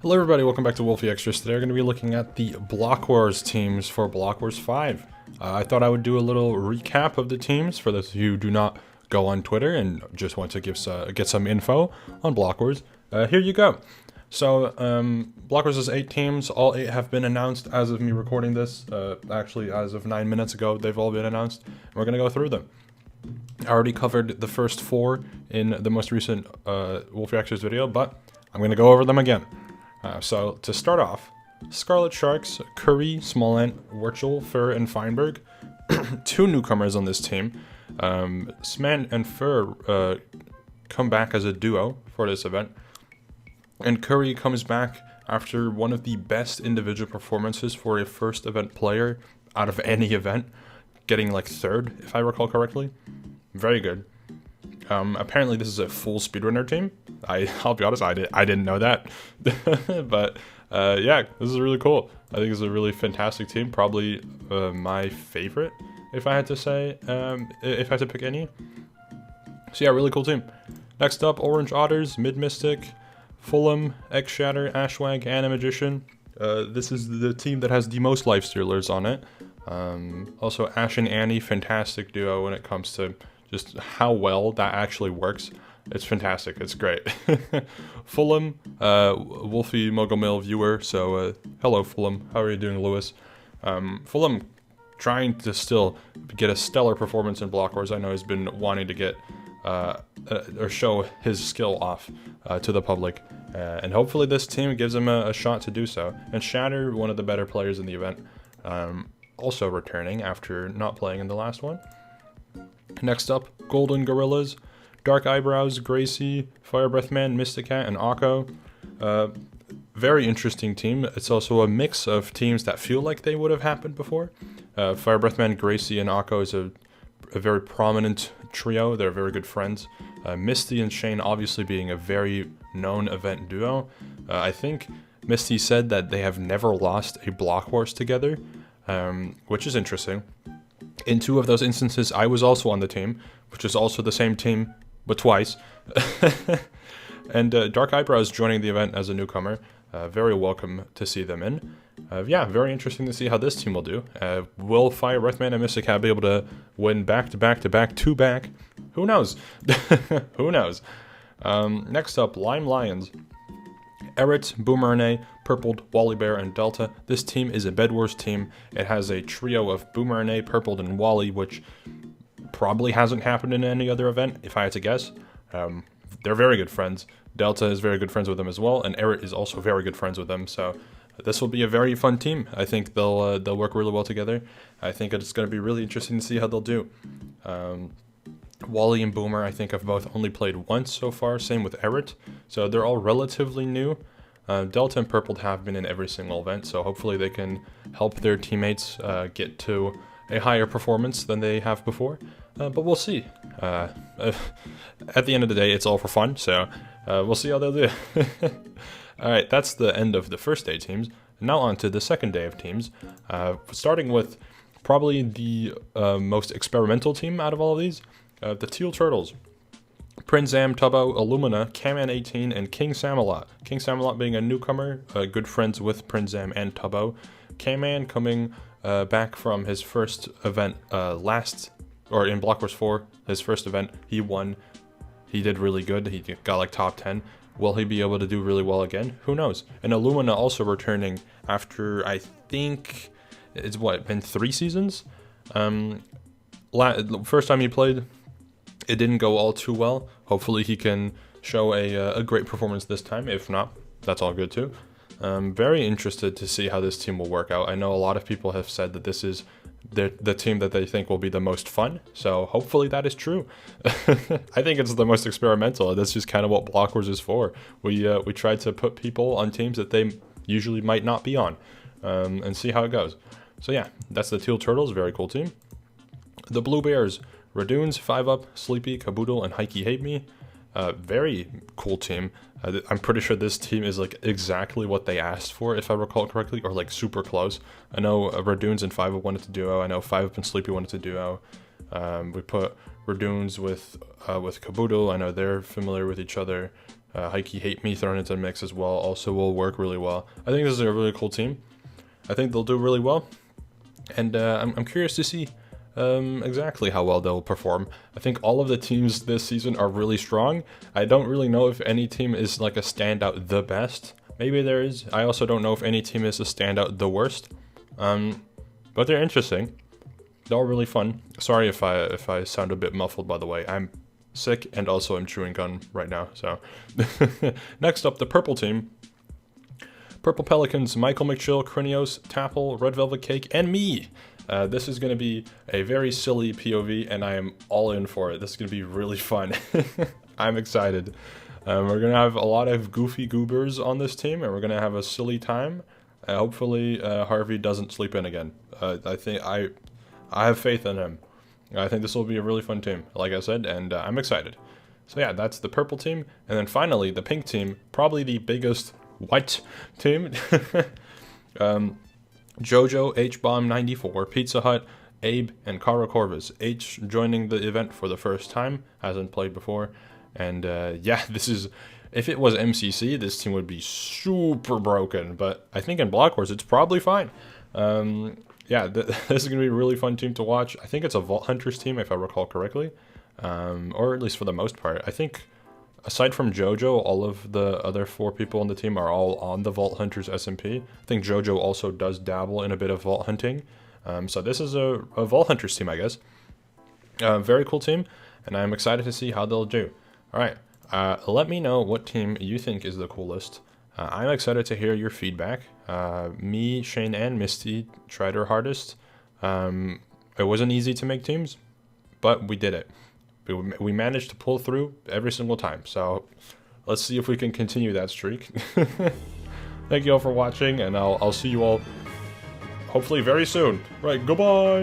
Hello everybody, welcome back to Wolfeei Extras. Today we're going to be looking at the Block Wars teams for Block Wars 5. I thought I would do a little recap of the teams for those of you who do not go on Twitter and just want to get some info on Block Wars. Here you go. So, Block Wars has 8 teams. All 8 have been announced as of me recording this. Actually, as of 9 minutes ago, they've all been announced. And we're going to go through them. I already covered the first 4 in the most recent Wolfeei Extras video, but I'm going to go over them again. So, to start off, Scarlet Sharks, Curry, Smollett, Wurchel, Fur, and Feinberg. 2 newcomers on this team. Sman and Fur come back as a duo for this event. And Curry comes back after one of the best individual performances for a first event player out of any event. Getting like 3rd, if I recall correctly. Very good. Apparently this is a full speedrunner team. I'll be honest, I didn't know that. But yeah, this is really cool. I think it's a really fantastic team. Probably my favorite, if I had to say, if I had to pick any. So yeah, really cool team. Next up, Orange Otters, Mid Mystic, Fulham, X Shatter, Ashwag, and a Magician. This is the team that has the most lifestealers on it. Also, Ash and Annie, fantastic duo when it comes to just how well that actually works. It's fantastic. It's great. Fulham, Wolfeei Mogomil viewer. So, hello, Fulham. How are you doing, Lewis? Fulham trying to still get a stellar performance in Block Wars. I know he's been wanting to get or show his skill off to the public. And hopefully this team gives him a shot to do so. And Shatter, one of the better players in the event, also returning after not playing in the last one. Next up, Golden Gorillas, Dark Eyebrows, Gracie, Firebreathman, Mysticat, and Akko. Very interesting team. It's also a mix of teams that feel like they would have happened before. Firebreathman, Gracie, and Akko is a very prominent trio. They're very good friends. Misty and Shane obviously being a very known event duo. I think Misty said that they have never lost a Block Wars together, which is interesting. In 2 of those instances, I was also on the team, which is also the same team, but twice. And Dark Eyebrows joining the event as a newcomer. Very welcome to see them in. Yeah, very interesting to see how this team will do. Will Firebreathman and Mysticat be able to win back-to-back-to-back-to-back? Who knows? Who knows? Next up, Lime Lions. Eret, Boomerane, Purpled, Wally Bear, and Delta. This team is a Bed Wars team. It has a trio of Boomerane, Purpled, and Wally, which probably hasn't happened in any other event, if I had to guess. They're very good friends. Delta is very good friends with them as well, and Eret is also very good friends with them, so this will be a very fun team. I think they'll work really well together. I think it's going to be really interesting to see how they'll do. Wally and Boomer, I think, have both only played once so far, same with Eret, so they're all relatively new. Delta and Purple have been in every single event, so hopefully they can help their teammates get to a higher performance than they have before, but we'll see. At the end of the day, it's all for fun, so we'll see how they'll do. Alright, that's the end of the first day teams. Now on to the second day of teams, starting with probably the most experimental team out of all of these. The Teal Turtles, Prince Am, Tubbo, Illumina, Caman18, and King Samalot. King Samalot being a newcomer, good friends with Prince Am and Tubbo. Caman coming back from his first event in Block Wars 4, his first event, he won. He did really good. He got like top 10. Will he be able to do really well again? Who knows? And Illumina also returning after, I think, it's been 3 seasons? First time he played, it didn't go all too well. Hopefully he can show a great performance this time. If not, that's all good too. Very interested to see how this team will work out. I know a lot of people have said that this is the team that they think will be the most fun, so hopefully that is true. I think it's the most experimental. That's just kind of what Block Wars is for. We try to put people on teams that they usually might not be on, and see how it goes. So yeah, that's the Teal Turtles, very cool team. The Blue Bears, Radoons, 5UP, Sleepy, Caboodle, and Heike Hate Me. Very cool team. I'm pretty sure this team is like exactly what they asked for, if I recall correctly, or like super close. I know Radoons and 5UP wanted to duo. I know 5UP and Sleepy wanted to duo. We put Radoons with Caboodle. I know they're familiar with each other. Heike Hate Me thrown into the mix as well also will work really well. I think this is a really cool team. I think they'll do really well. And I'm curious to see exactly how well they'll perform. I think all of the teams this season are really strong. I don't really know if any team is like a standout the best. Maybe there is. I also don't know if any team is a standout the worst. But they're interesting. They're all really fun. Sorry if I sound a bit muffled, by the way. I'm sick and also I'm chewing gum right now. So next up, the purple team. Purple Pelicans, Michael McChill, Krinios, Tapple, Red Velvet Cake, and me. This is going to be a very silly POV, and I am all in for it. This is going to be really fun. I'm excited. We're going to have a lot of goofy goobers on this team, and we're going to have a silly time. Hopefully, Harvey doesn't sleep in again. I have faith in him. I think this will be a really fun team, like I said, and I'm excited. So yeah, that's the purple team. And then finally, the pink team, probably the biggest white team. Jojo, H-Bomb94, Pizza Hut, Abe, and Kara Corvus. H joining the event for the first time, hasn't played before. And yeah, this is, if it was MCC, this team would be super broken. But I think in Block Wars, it's probably fine. Yeah, this is going to be a really fun team to watch. I think it's a Vault Hunters team, if I recall correctly. Or at least for the most part. I think, aside from Jojo, all of the other 4 people on the team are all on the Vault Hunters SMP. I think Jojo also does dabble in a bit of Vault Hunting. So this is a Vault Hunters team, I guess. Very cool team, and I'm excited to see how they'll do. Alright, let me know what team you think is the coolest. I'm excited to hear your feedback. Me, Shane, and Misty tried our hardest. It wasn't easy to make teams, but we did it. We managed to pull through every single time. So let's see if we can continue that streak. Thank you all for watching, and I'll see you all hopefully very soon. Right, goodbye!